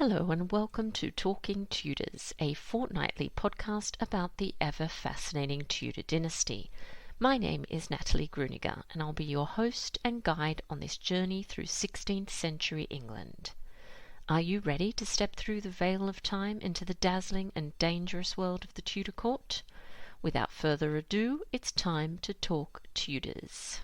Hello and welcome to Talking Tudors, a fortnightly podcast about the ever-fascinating Tudor dynasty. My name is Natalie Grueninger and I'll be your host and guide on this journey through 16th century England. Are you ready to step through the veil of time into the dazzling and dangerous world of the Tudor court? Without further ado, it's time to talk Tudors.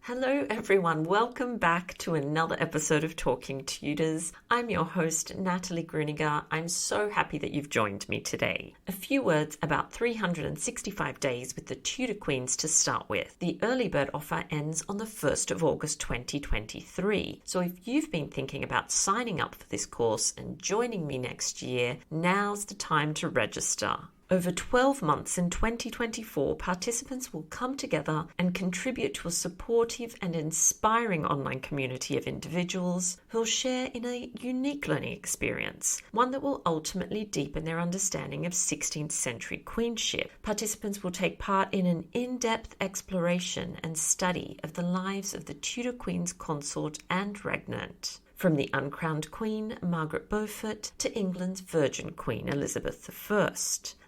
Hello everyone, welcome back to another episode of Talking Tudors. I'm your host, Natalie Grueninger. I'm so happy that you've joined me today. A few words about 365 days with the Tudor Queens to start with. The early bird offer ends on the 1st of August 2023. So if you've been thinking about signing up for this course and joining me next year, now's the time to register. Over 12 months in 2024, participants will come together and contribute to a supportive and inspiring online community of individuals who'll share in a unique learning experience, one that will ultimately deepen their understanding of 16th century queenship. Participants will take part in an in-depth exploration and study of the lives of the Tudor queens consort and regnant. From the uncrowned Queen, Margaret Beaufort, to England's Virgin Queen, Elizabeth I.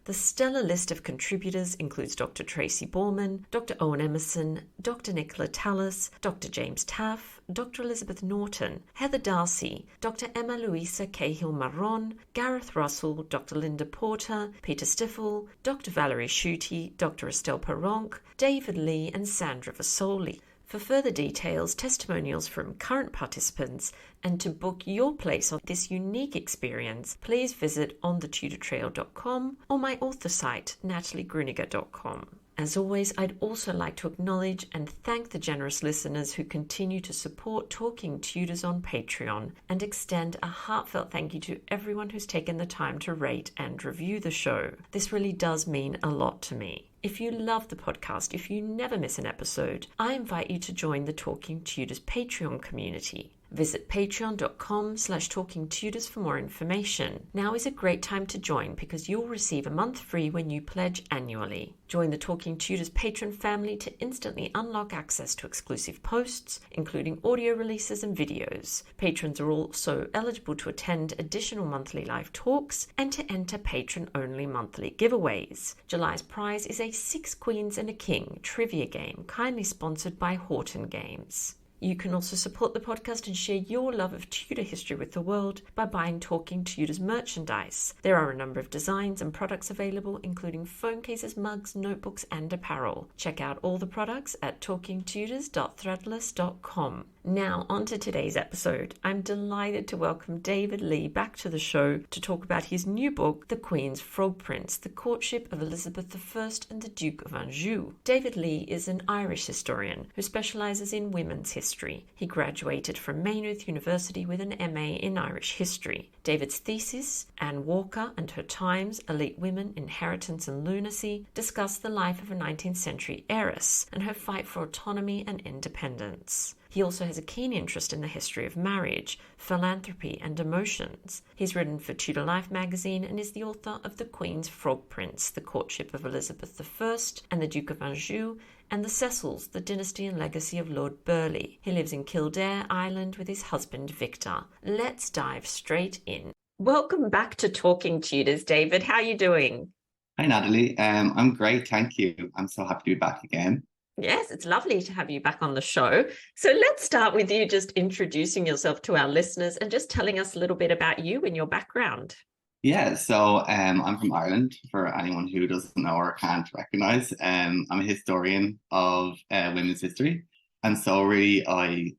The stellar list of contributors includes Dr. Tracy Borman, Dr. Owen Emerson, Dr. Nicola Tallis, Dr. James Taff, Dr. Elizabeth Norton, Heather Darcy, Dr. Emma Louisa Cahill-Marron, Gareth Russell, Dr. Linda Porter, Peter Stiffel, Dr. Valerie Schutte, Dr. Estelle Perronque, David Lee, and Sandra Vasoli. For further details, testimonials from current participants, and to book your place on this unique experience, please visit onthetudortrail.com or my author site, nataliegrueninger.com. As always, I'd also like to acknowledge and thank the generous listeners who continue to support Talking Tudors on Patreon, and extend a heartfelt thank you to everyone who's taken the time to rate and review the show. This really does mean a lot to me. If you love the podcast, if you never miss an episode, I invite you to join the Talking Tudors Patreon community. Visit patreon.com/talkingtudors for more information. Now is a great time to join because you'll receive a month free when you pledge annually. Join the Talking Tudors patron family to instantly unlock access to exclusive posts, including audio releases and videos. Patrons are also eligible to attend additional monthly live talks and to enter patron-only monthly giveaways. July's prize is a 6 Queens and a King trivia game, kindly sponsored by Horton Games. You can also support the podcast and share your love of Tudor history with the world by buying Talking Tudors merchandise. There are a number of designs and products available, including phone cases, mugs, notebooks, and apparel. Check out all the products at talkingtudors.threadless.com. Now, on to today's episode. I'm delighted to welcome David Lee back to the show to talk about his new book, The Queen's Frog Prince, The Courtship of Elizabeth I and the Duke of Anjou. David Lee is an Irish historian who specialises in women's history. He graduated from Maynooth University with an MA in Irish history. David's thesis, Anne Walker and Her Times, Elite Women, Inheritance and Lunacy, discussed the life of a 19th century heiress and her fight for autonomy and independence. He also has a keen interest in the history of marriage, philanthropy, and emotions. He's written for Tudor Life magazine and is the author of The Queen's Frog Prince, The Courtship of Elizabeth I and the Duke of Anjou, and The Cecils, The Dynasty and Legacy of Lord Burleigh. He lives in Kildare, Ireland, with his husband, Victor. Let's dive straight in. Welcome back to Talking Tudors, David. How are you doing? Hi, Natalie. I'm great, thank you. I'm so happy to be back again. Yes, it's lovely to have you back on the show. So let's start with you just introducing yourself to our listeners and just telling us a little bit about you and your background. Yeah, so I'm from Ireland, for anyone who doesn't know or can't recognise. I'm a historian of women's history. And so really I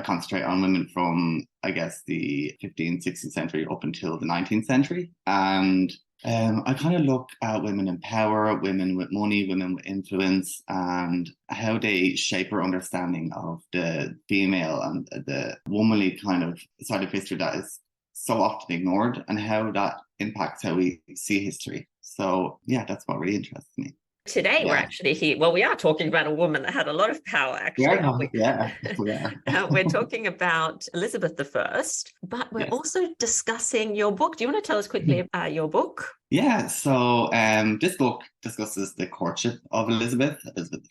concentrate on women from, I guess, the 15th, 16th century up until the 19th century. And I kind of look at women in power, women with money, women with influence, and how they shape our understanding of the female and the womanly kind of side of history that is so often ignored, and how that impacts how we see history. So, yeah, that's what really interests me. Today, we're Yeah. actually here. Well, we are talking about a woman that had a lot of power, actually, Yeah, aren't we? yeah, we are. We're talking about Elizabeth I, but we're Yes. also discussing your book. Do you want to tell us quickly about your book? Yeah, so this book discusses the courtship of Elizabeth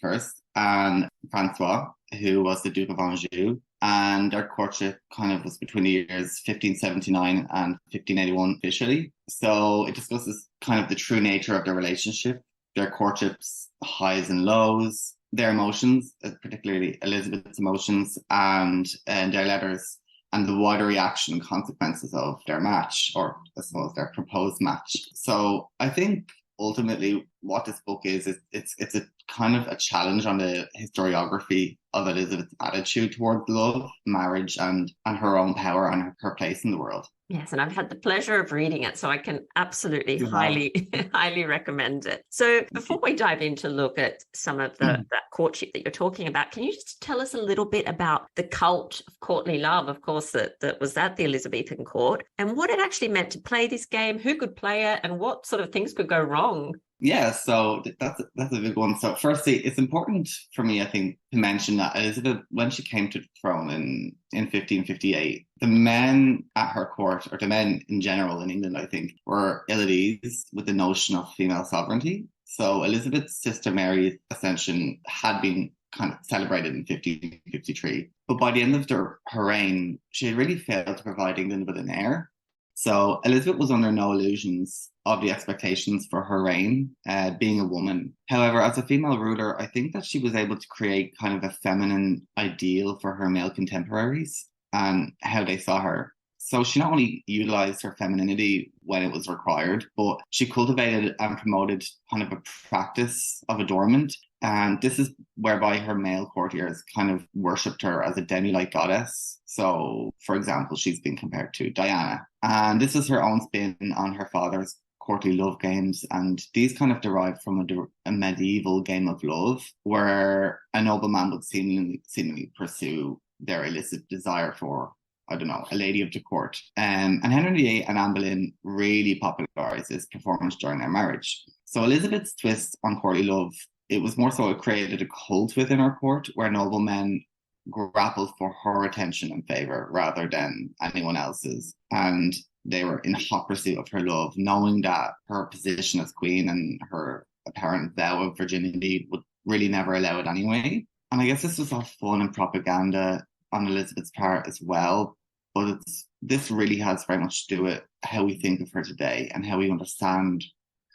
I, and Francois, who was the Duke of Anjou. And their courtship kind of was between the years 1579 and 1581 officially. So it discusses kind of the true nature of their relationship, their courtship's highs and lows, their emotions, particularly Elizabeth's emotions, and their letters, and the wider reaction and consequences of their match, or I suppose their proposed match. So I think ultimately what this book is it's a kind of a challenge on the historiography of Elizabeth's attitude towards love, marriage, and her own power and her place in the world. Yes, and I've had the pleasure of reading it, so I can absolutely You have. highly recommend it. So before we dive in to look at some of that courtship that you're talking about, can you just tell us a little bit about the cult of courtly love, of course, that was at the Elizabethan court, and what it actually meant to play this game, who could play it, and what sort of things could go wrong? Yeah, so that's a big one. So firstly, it's important for me, I think, to mention that Elizabeth, when she came to the throne in 1558, the men at her court, or the men in general in England, I think, were ill at ease with the notion of female sovereignty. So Elizabeth's sister Mary's ascension had been kind of celebrated in 1553. But by the end of her reign, she had really failed to provide England with an heir. So Elizabeth was under no illusions of the expectations for her reign, being a woman. However, as a female ruler, I think that she was able to create kind of a feminine ideal for her male contemporaries and how they saw her. So she not only utilized her femininity when it was required, but she cultivated and promoted kind of a practice of adornment. And this is whereby her male courtiers kind of worshipped her as a demi-like goddess. So, for example, she's been compared to Diana. And this is her own spin on her father's courtly love games. And these kind of derived from a medieval game of love, where a nobleman would seemingly pursue their illicit desire for, I don't know, a lady of the court. And Henry VIII and Anne Boleyn really popularized this performance during their marriage. So Elizabeth's twist on courtly love, it was more so it created a cult within her court where noblemen grappled for her attention and favour rather than anyone else's. And they were in hot pursuit of her love, knowing that her position as queen and her apparent vow of virginity would really never allow it anyway. And I guess this was all fun and propaganda on Elizabeth's part as well. But this really has very much to do with how we think of her today and how we understand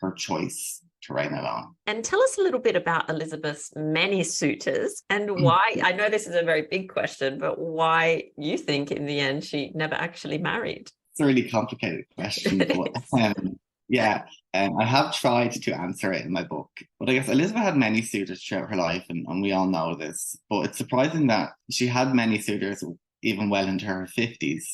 her choice to reign alone. And tell us a little bit about Elizabeth's many suitors and why, I know this is a very big question, but why you think in the end she never actually married? It's a really complicated question. But, I have tried to answer it in my book. But I guess Elizabeth had many suitors throughout her life, and we all know this. But it's surprising that she had many suitors even well into her 50s.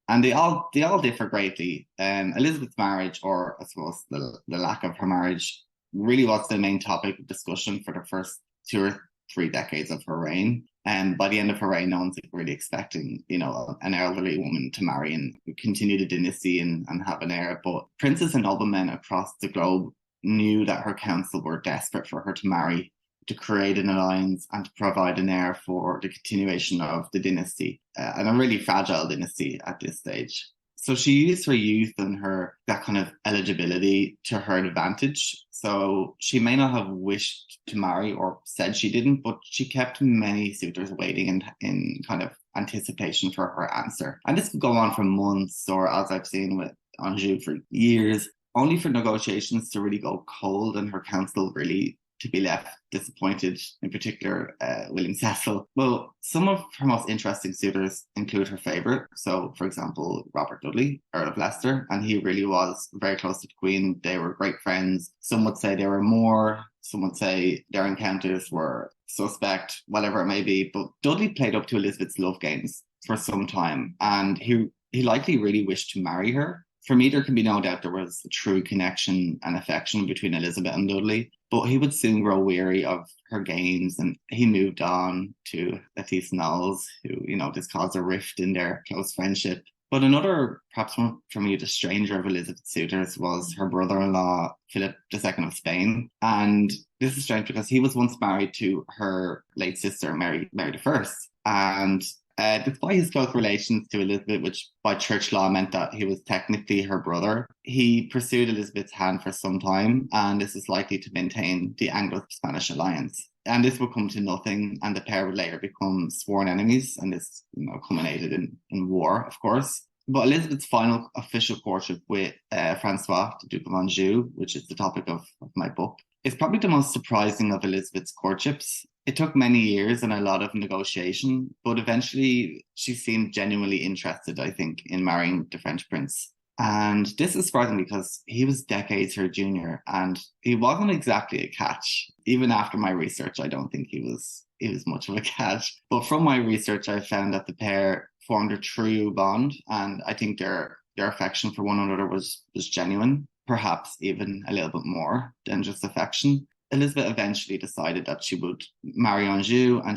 And they all differ greatly. Elizabeth's marriage, or I suppose the lack of her marriage, really was the main topic of discussion for the first 2 or 3 decades of her reign. And by the end of her reign, no one's really expecting, an elderly woman to marry and continue the dynasty and have an heir. But princes and noblemen across the globe knew that her council were desperate for her to marry, to create an alliance and to provide an heir for the continuation of the dynasty, and a really fragile dynasty at this stage. So she used her youth and that kind of eligibility to her advantage. So she may not have wished to marry or said she didn't, but she kept many suitors waiting in kind of anticipation for her answer. And this could go on for months, or as I've seen with Anjou, for years, only for negotiations to really go cold and her council really to be left disappointed, in particular William Cecil. Well, some of her most interesting suitors include her favourite. So, for example, Robert Dudley, Earl of Leicester, and he really was very close to the Queen. They were great friends. Some would say they were more, some would say their encounters were suspect, whatever it may be. But Dudley played up to Elizabeth's love games for some time, and he likely really wished to marry her for me, there can be no doubt there was a true connection and affection between Elizabeth and Dudley, but he would soon grow weary of her games and he moved on to Lettice Knowles, who, this caused a rift in their close friendship. But another, perhaps one for me, the stranger of Elizabeth's suitors was her brother-in-law, Philip II of Spain. And this is strange because he was once married to her late sister, Mary I. And despite his close relations to Elizabeth, which by church law meant that he was technically her brother, he pursued Elizabeth's hand for some time, and this is likely to maintain the Anglo-Spanish alliance. And this would come to nothing, and the pair would later become sworn enemies, and this culminated in war, of course. But Elizabeth's final official courtship with Francois, the Duke of Anjou, which is the topic of my book, is probably the most surprising of Elizabeth's courtships. It took many years and a lot of negotiation, but eventually she seemed genuinely interested, I think, in marrying the French prince. And this is surprising because he was decades her junior and he wasn't exactly a catch. Even after my research, I don't think he was much of a catch. But from my research, I found that the pair formed a true bond, and I think their affection for one another was genuine, perhaps even a little bit more than just affection. Elizabeth eventually decided that she would marry Anjou, and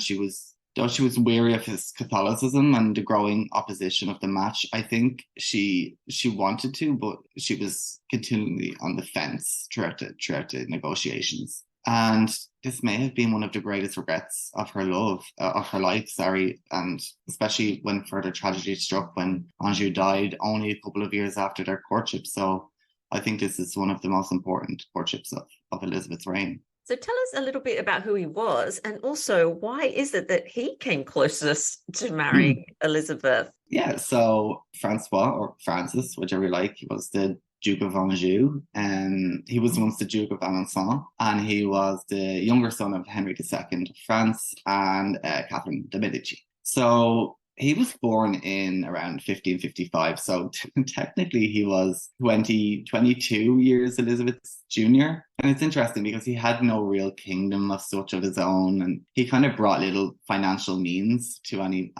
though she was weary of his Catholicism and the growing opposition of the match, I think she wanted to, but she was continually on the fence throughout the negotiations. And this may have been one of the greatest regrets of her life, and especially when further tragedy struck when Anjou died only a couple of years after their courtship. So I think this is one of the most important courtships of Elizabeth's reign. So tell us a little bit about who he was, and also why is it that he came closest to marrying Elizabeth? Yeah, so Francois, or Francis, whichever you like, he was the Duke of Anjou, and he was once the Duke of Alençon, and he was the younger son of Henry II of France and Catherine de' Medici. So he was born in around 1555, so technically he was 22 years Elizabeth's junior. And it's interesting because he had no real kingdom of such of his own, and he kind of brought little financial means to any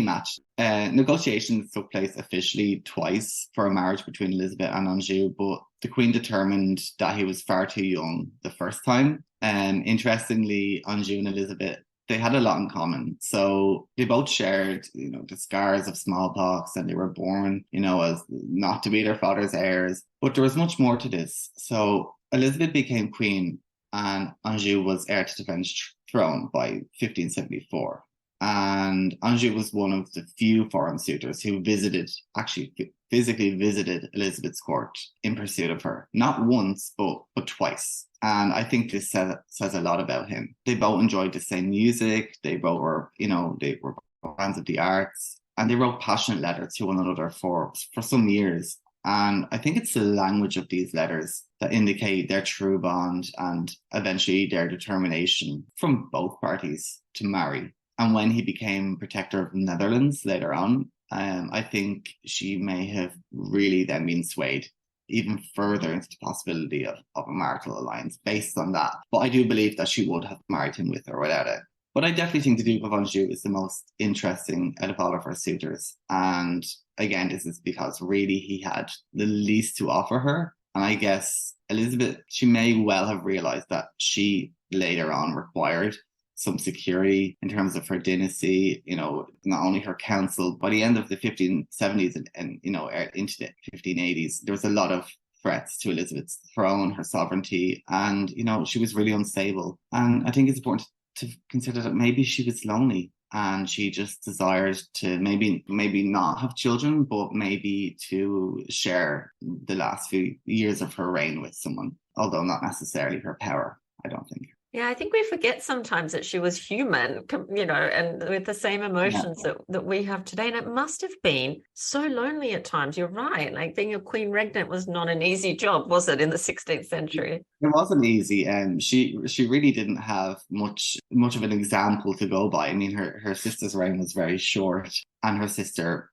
match. Negotiations took place officially twice for a marriage between Elizabeth and Anjou, but the Queen determined that he was far too young the first time. And interestingly, Anjou and Elizabeth, they had a lot in common. So they both shared, the scars of smallpox, and they were born, as not to be their father's heirs. But there was much more to this. So Elizabeth became queen, and Anjou was heir to the French throne by 1574. And Anjou was one of the few foreign suitors who physically visited Elizabeth's court in pursuit of her. Not once, but twice. And I think this says a lot about him. They both enjoyed the same music. They both were, they were fans of the arts, and they wrote passionate letters to one another for some years. And I think it's the language of these letters that indicate their true bond and eventually their determination from both parties to marry. And when he became protector of the Netherlands later on, I think she may have really then been swayed even further into the possibility of a marital alliance based on that. But I do believe that she would have married him with or without it. But I definitely think the Duke of Anjou is the most interesting out of all of her suitors. And again, this is because really he had the least to offer her. And I guess Elizabeth, she may well have realised that she later on required some security in terms of her dynasty, not only her council. By the end of the 1570s and into the 1580s, there was a lot of threats to Elizabeth's throne, her sovereignty, and, she was really unstable. And I think it's important to consider that maybe she was lonely and she just desired to maybe not have children, but maybe to share the last few years of her reign with someone, although not necessarily her power, I don't think. Yeah, I think we forget sometimes that she was human, and with the same emotions that we have today. And it must have been so lonely at times. You're right. Like being a queen regnant was not an easy job, was it, in the 16th century? It wasn't easy, and she really didn't have much of an example to go by. I mean, her sister's reign was very short, and her sister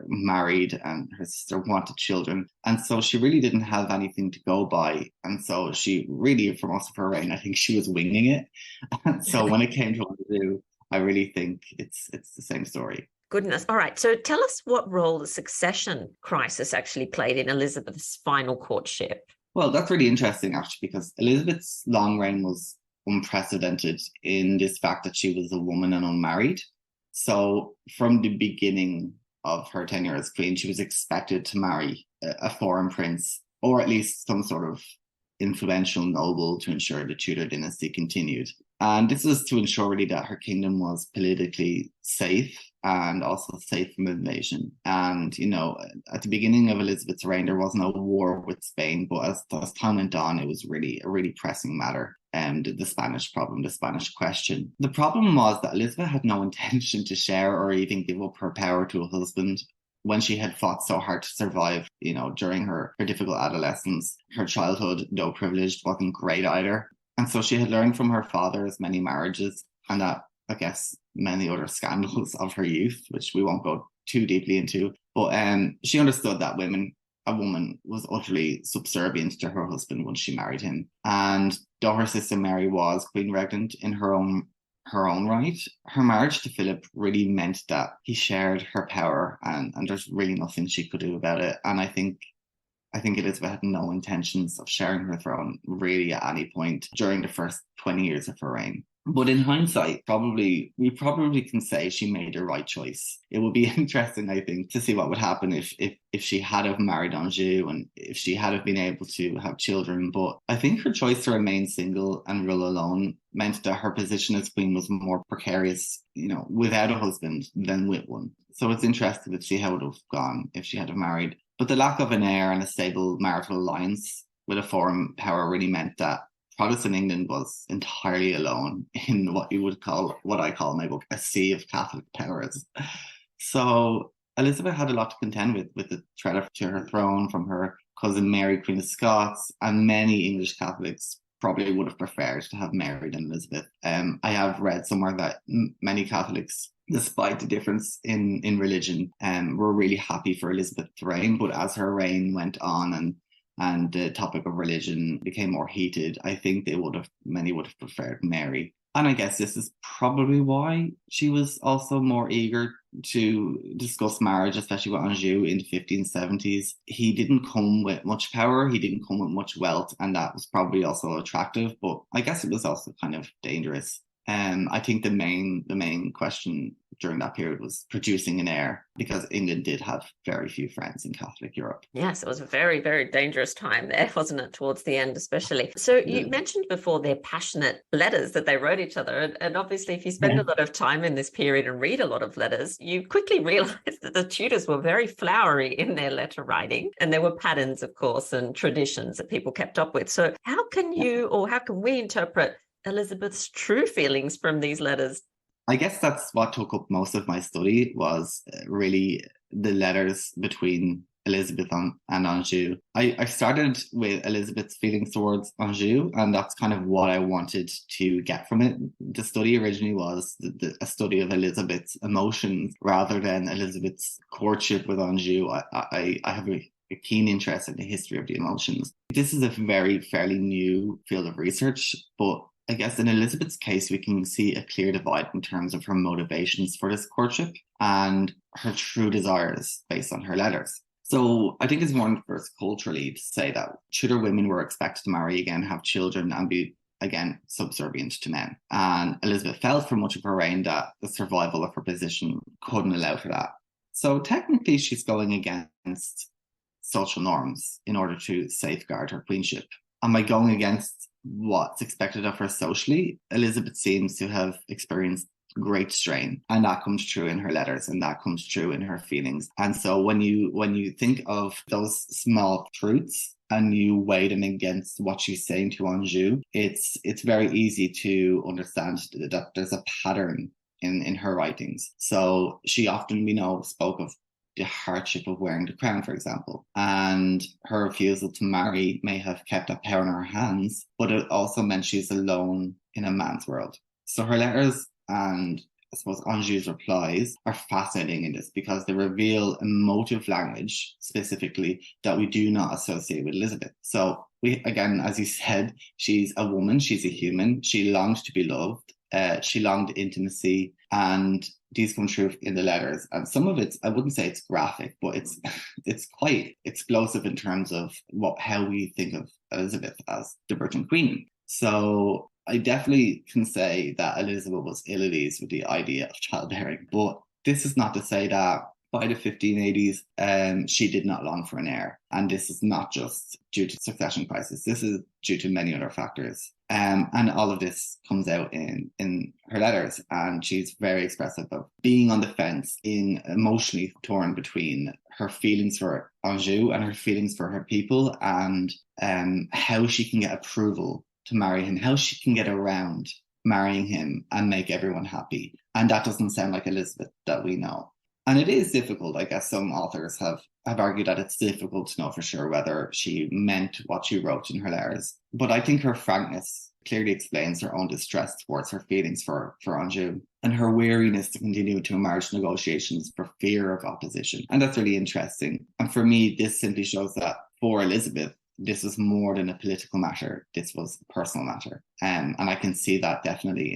married, and her sister wanted children, and so she really didn't have anything to go by. And so she really, for most of her reign, I think she was winging it. And so when it came to Anjou, I really think it's the same story. Goodness. All right. So tell us what role the succession crisis actually played in Elizabeth's final courtship. Well, that's really interesting, actually, because Elizabeth's long reign was unprecedented in this fact that she was a woman and unmarried. So, from the beginning of her tenure as queen, she was expected to marry a foreign prince, or at least some sort of influential noble, to ensure the Tudor dynasty continued. And this was to ensure really that her kingdom was politically safe and also safe from invasion. And, at the beginning of Elizabeth's reign, there wasn't a war with Spain, but as time went on, it was really a really pressing matter. The Spanish problem, the Spanish question. The problem was that Elizabeth had no intention to share or even give up her power to a husband when she had fought so hard to survive, during her difficult adolescence. Her childhood, though privileged, wasn't great either. And so she had learned from her father's many marriages and that, I guess, many other scandals of her youth, which we won't go too deeply into. But she understood that a woman was utterly subservient to her husband once she married him. And though her sister Mary was queen regnant in her own right, her marriage to Philip really meant that he shared her power, and there's really nothing she could do about it. And I think Elizabeth had no intentions of sharing her throne really at any point during the first 20 years of her reign. But in hindsight, we probably can say she made the right choice. It would be interesting, I think, to see what would happen if she had have married Anjou and if she had have been able to have children. But I think her choice to remain single and rule alone meant that her position as queen was more precarious, without a husband than with one. So it's interesting to see how it would have gone if she had have married. But the lack of an heir and a stable marital alliance with a foreign power really meant that Protestant England was entirely alone in what I call in my book, a sea of Catholic powers. So Elizabeth had a lot to contend with the threat to her throne from her cousin Mary, Queen of Scots, and many English Catholics probably would have preferred to have married Elizabeth. I have read somewhere that many Catholics, despite the difference in religion, were really happy for Elizabeth's reign. But as her reign went on and the topic of religion became more heated, I think many would have preferred Mary. And I guess this is probably why she was also more eager to discuss marriage, especially with Anjou in the 1570s. He didn't come with much power, he didn't come with much wealth, and that was probably also attractive, but I guess it was also kind of dangerous. I think the main question during that period was producing an heir, because England did have very few friends in Catholic Europe. Yes, it was a very, very dangerous time there, wasn't it, towards the end especially. So you mentioned before their passionate letters that they wrote each other. And obviously, if you spend a lot of time in this period and read a lot of letters, you quickly realize that the Tudors were very flowery in their letter writing. And there were patterns, of course, and traditions that people kept up with. So how can we interpret Elizabeth's true feelings from these letters? I guess that's what took up most of my study, was really the letters between Elizabeth and Anjou. I started with Elizabeth's feelings towards Anjou, and that's kind of what I wanted to get from it. The study originally was a study of Elizabeth's emotions rather than Elizabeth's courtship with Anjou. I have a keen interest in the history of the emotions. This is a fairly new field of research, but I guess in Elizabeth's case, we can see a clear divide in terms of her motivations for this courtship and her true desires based on her letters. So I think it's important for us culturally to say that Tudor women were expected to marry again, have children, and be, again, subservient to men. And Elizabeth felt for much of her reign that the survival of her position couldn't allow for that. So technically, she's going against social norms in order to safeguard her queenship. And by going against what's expected of her socially, Elizabeth seems to have experienced great strain, and that comes true in her letters, and that comes true in her feelings. And so when you think of those small truths and you weigh them against what she's saying to Anjou, it's very easy to understand that there's a pattern in her writings. So she often, spoke of the hardship of wearing the crown, for example. And her refusal to marry may have kept that power in her hands, but it also meant she's alone in a man's world. So her letters and, I suppose, Anjou's replies are fascinating in this because they reveal emotive language specifically that we do not associate with Elizabeth. So again, as you said, she's a woman, she's a human, she longed to be loved, she longed intimacy, and these come true in the letters, and some of it's, I wouldn't say it's graphic, but it's quite explosive in terms of how we think of Elizabeth as the Virgin Queen. So I definitely can say that Elizabeth was ill at ease with the idea of childbearing, but this is not to say that by the 1580s, she did not long for an heir. And this is not just due to succession crisis. This is due to many other factors. And all of this comes out in her letters. And she's very expressive of being on the fence, being emotionally torn between her feelings for Anjou and her feelings for her people, and how she can get approval to marry him, how she can get around marrying him and make everyone happy. And that doesn't sound like Elizabeth that we know. And it is difficult. I guess some authors have argued that it's difficult to know for sure whether she meant what she wrote in her letters. But I think her frankness clearly explains her own distress towards her feelings for Anjou and her weariness to continue to marriage negotiations for fear of opposition. And that's really interesting. And for me, this simply shows that for Elizabeth, this was more than a political matter. This was a personal matter. And I can see that definitely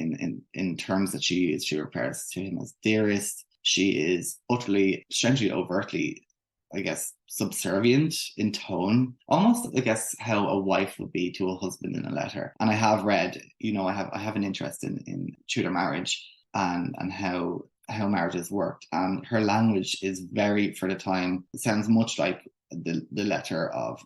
in terms that she used. She refers to him as dearest. She is utterly, strangely, overtly, I guess, subservient in tone, almost, I guess, how a wife would be to a husband in a letter. And I have read, I have an interest in Tudor marriage and how marriages worked. And her language is very, for the time, it sounds much like the letter of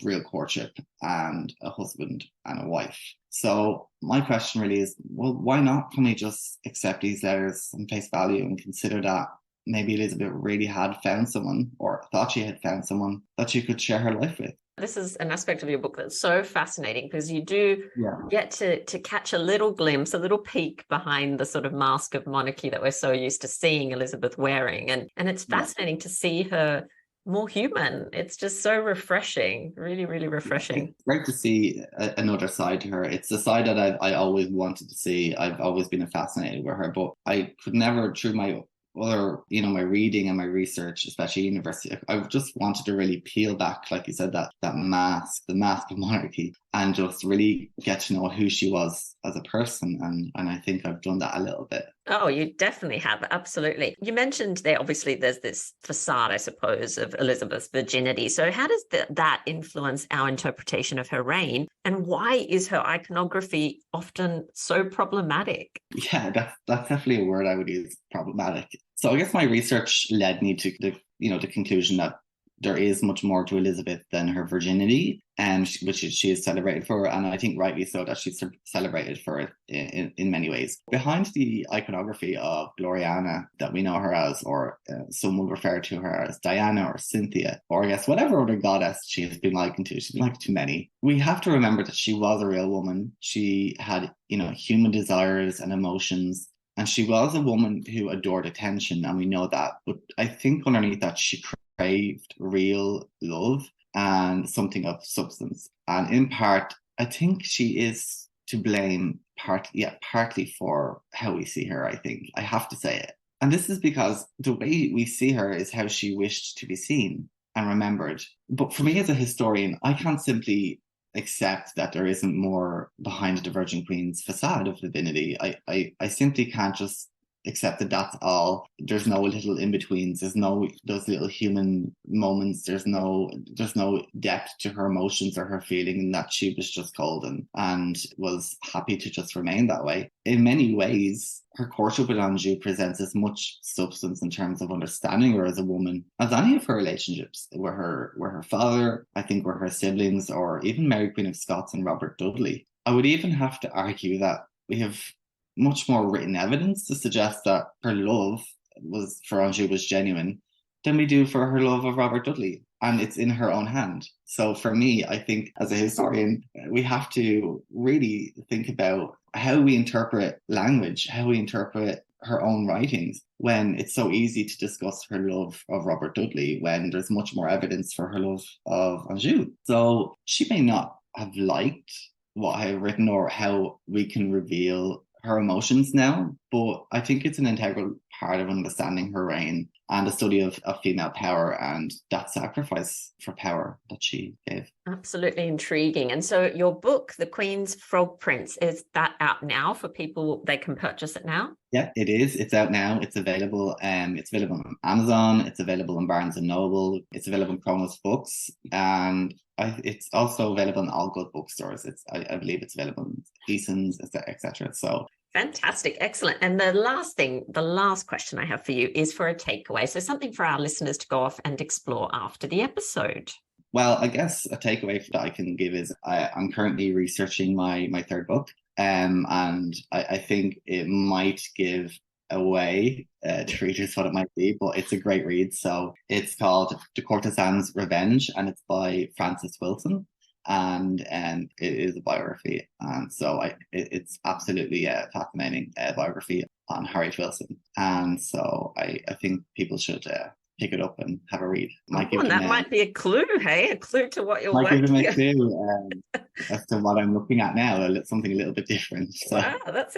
real courtship and a husband and a wife. So my question really is, well, why not? Can we just accept these letters on face value and consider that maybe Elizabeth really had found someone, or thought she had found someone that she could share her life with? This is an aspect of your book that's so fascinating, because you do get to catch a little glimpse, a little peek behind the sort of mask of monarchy that we're so used to seeing Elizabeth wearing. And it's fascinating to see her more human. It's just so refreshing, really, really refreshing. It's great to see another side to her. It's a side that I always wanted to see. I've always been fascinated with her, but I could never, through my other, my reading and my research, especially university, I just wanted to really peel back, like you said, that mask, the mask of monarchy, and just really get to know who she was as a person. And I think I've done that a little bit. Oh, you definitely have. Absolutely. You mentioned there, obviously, there's this facade, I suppose, of Elizabeth's virginity. So how does that influence our interpretation of her reign? And why is her iconography often so problematic? Yeah, that's definitely a word I would use, problematic. So I guess my research led me to the conclusion that there is much more to Elizabeth than her virginity, which she is celebrated for, and I think rightly so that she's celebrated for it in many ways. Behind the iconography of Gloriana that we know her as, or some will refer to her as Diana or Cynthia, or I guess whatever other goddess she has been likened to, she's been likened to many. We have to remember that she was a real woman. She had, human desires and emotions. And she was a woman who adored attention, and we know that. But I think underneath that, she craved real love and something of substance. And in part, I think she is to blame partly for how we see her, I think. I have to say it. And this is because the way we see her is how she wished to be seen and remembered. But for me as a historian, I can't simply accept that there isn't more behind the Virgin Queen's facade of divinity. I simply can't just accept that that's all. There's no little in-betweens. There's no those little human moments. There's no depth to her emotions or her feeling, and that she was just cold and was happy to just remain that way. In many ways, her courtship with Anjou presents as much substance in terms of understanding her as a woman as any of her relationships with her father, I think with her siblings, or even Mary Queen of Scots and Robert Dudley. I would even have to argue that we have much more written evidence to suggest that her love for Anjou was genuine than we do for her love of Robert Dudley. And it's in her own hand. So for me, I think as a historian, we have to really think about how we interpret language, how we interpret her own writings, when it's so easy to discuss her love of Robert Dudley when there's much more evidence for her love of Anjou. So she may not have liked what I have written or how we can reveal her emotions now, but I think it's an integral part of understanding her reign and the study of female power and that sacrifice for power that she gave. Absolutely intriguing. And so your book, The Queen's Frog Prince, is that out now for people? They can purchase it now? Yeah, it is. It's out now. It's available. It's available on Amazon. It's available on Barnes and Noble. It's available in Kronos Books, and it's also available in all good bookstores. I believe it's available in Eason's, etc. So fantastic, excellent. And the last question I have for you is for a takeaway. So something for our listeners to go off and explore after the episode. Well, I guess a takeaway that I can give is I'm currently researching my third book. And I think it might give away to readers what it might be, but it's a great read. So it's called The Courtesan's Revenge, and it's by Frances Wilson, and it is a biography. And so it's absolutely a fascinating biography on Harriet Wilson. And so I think people should pick it up and have a read. Might be a clue, hey? A clue to what you're working on. Might give them a clue as to what I'm looking at now, something a little bit different. So. Wow, that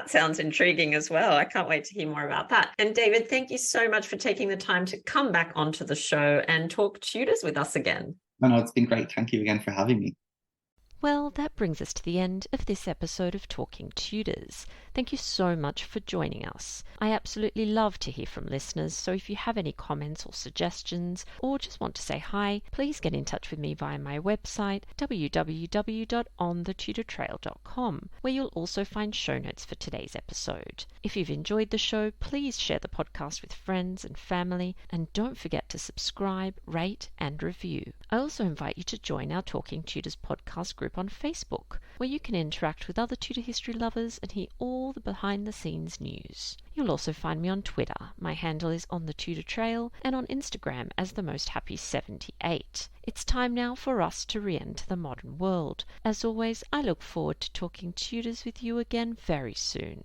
sounds intriguing as well. I can't wait to hear more about that. And David, thank you so much for taking the time to come back onto the show and talk Tudors with us again. No, it's been great. Thank you again for having me. Well, that brings us to the end of this episode of Talking Tudors. Thank you so much for joining us. I absolutely love to hear from listeners, so if you have any comments or suggestions, or just want to say hi, please get in touch with me via my website, www.onthetudortrail.com, where you'll also find show notes for today's episode. If you've enjoyed the show, please share the podcast with friends and family, and don't forget to subscribe, rate, and review. I also invite you to join our Talking Tudors podcast group on Facebook, where you can interact with other Tudor history lovers and hear all the behind-the-scenes news. You'll also find me on Twitter. My handle is On The Tudor Trail, and on Instagram as The Most Happy 78. It's time now for us to re-enter the modern world. As always, I look forward to talking Tudors with you again very soon.